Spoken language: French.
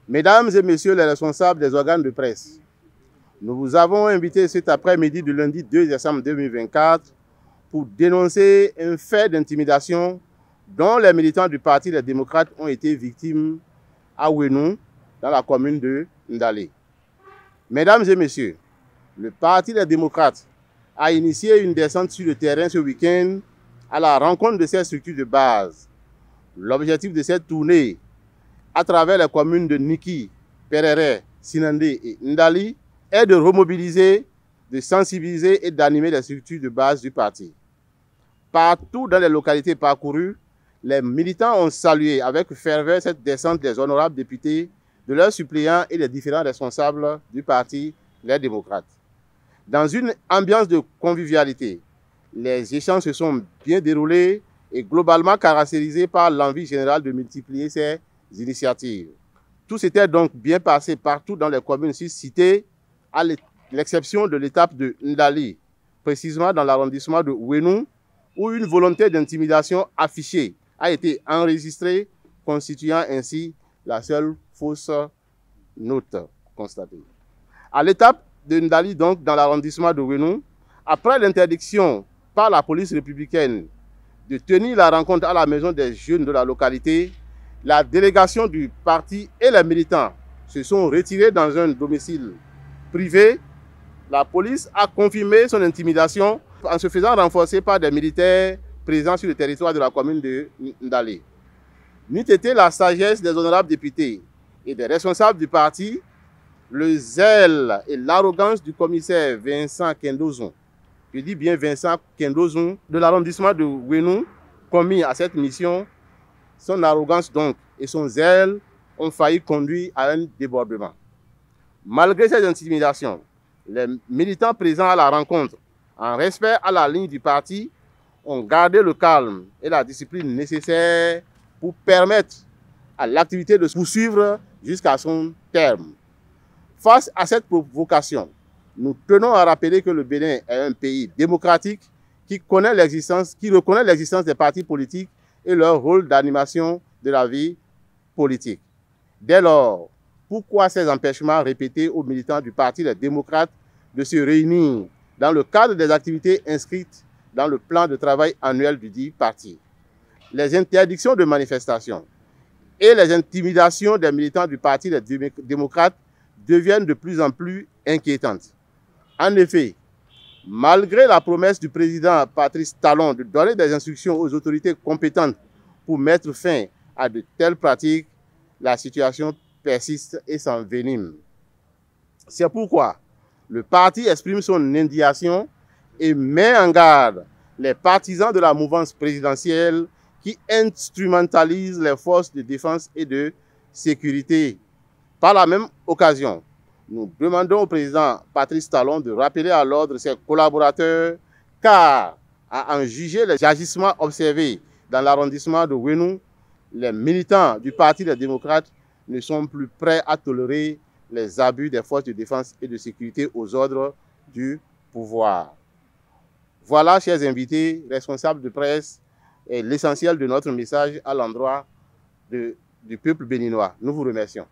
Mesdames et messieurs les responsables des organes de presse, nous vous avons invité cet après-midi du lundi 2 décembre 2024 pour dénoncer un fait d'intimidation dont les militants du Parti des démocrates ont été victimes à Ouénou, dans la commune de Ndalé. Mesdames et messieurs, le Parti des démocrates a initié une descente sur le terrain ce week-end à la rencontre de ces structures de base. L'objectif de cette tournée, à travers les communes de Niki, Perere, Sinandé et Ndali, est de remobiliser, de sensibiliser et d'animer les structures de base du parti. Partout dans les localités parcourues, les militants ont salué avec ferveur cette descente des honorables députés, de leurs suppléants et des différents responsables du parti Les Démocrates. Dans une ambiance de convivialité, les échanges se sont bien déroulés et globalement caractérisés par l'envie générale de multiplier ces initiatives. Tout s'était donc bien passé partout dans les communes citées, à l'exception de l'étape de Ndali, précisément dans l'arrondissement de Ouénou, où une volonté d'intimidation affichée a été enregistrée, constituant ainsi la seule fausse note constatée. À l'étape de Ndali, donc dans l'arrondissement de Ouénou, après l'interdiction par la police républicaine de tenir la rencontre à la maison des jeunes de la localité, la délégation du parti et les militants se sont retirés dans un domicile privé. La police a confirmé son intimidation en se faisant renforcer par des militaires présents sur le territoire de la commune de Ndalé. N'eût été la sagesse des honorables députés et des responsables du parti, le zèle et l'arrogance du commissaire Vincent Kendozon, je dis bien Vincent Kendozon, de l'arrondissement de Ouénou, commis à cette mission, son arrogance donc et son zèle ont failli conduire à un débordement. Malgré ces intimidations, les militants présents à la rencontre, en respect à la ligne du parti, ont gardé le calme et la discipline nécessaires pour permettre à l'activité de se poursuivre jusqu'à son terme. Face à cette provocation, nous tenons à rappeler que le Bénin est un pays démocratique qui reconnaît l'existence des partis politiques et leur rôle d'animation de la vie politique. Dès lors, pourquoi ces empêchements répétés aux militants du Parti des démocrates de se réunir dans le cadre des activités inscrites dans le plan de travail annuel du dit parti? Les interdictions de manifestation et les intimidations des militants du Parti des démocrates deviennent de plus en plus inquiétantes. En effet, malgré la promesse du président Patrice Talon de donner des instructions aux autorités compétentes pour mettre fin à de telles pratiques, la situation persiste et s'envenime. C'est pourquoi le parti exprime son indignation et met en garde les partisans de la mouvance présidentielle qui instrumentalisent les forces de défense et de sécurité. Par la même occasion, nous demandons au président Patrice Talon de rappeler à l'ordre ses collaborateurs, car à en juger les agissements observés dans l'arrondissement de Ouénou, les militants du Parti des démocrates ne sont plus prêts à tolérer les abus des forces de défense et de sécurité aux ordres du pouvoir. Voilà, chers invités, responsables de presse, l'essentiel de notre message à l'endroit du peuple béninois. Nous vous remercions.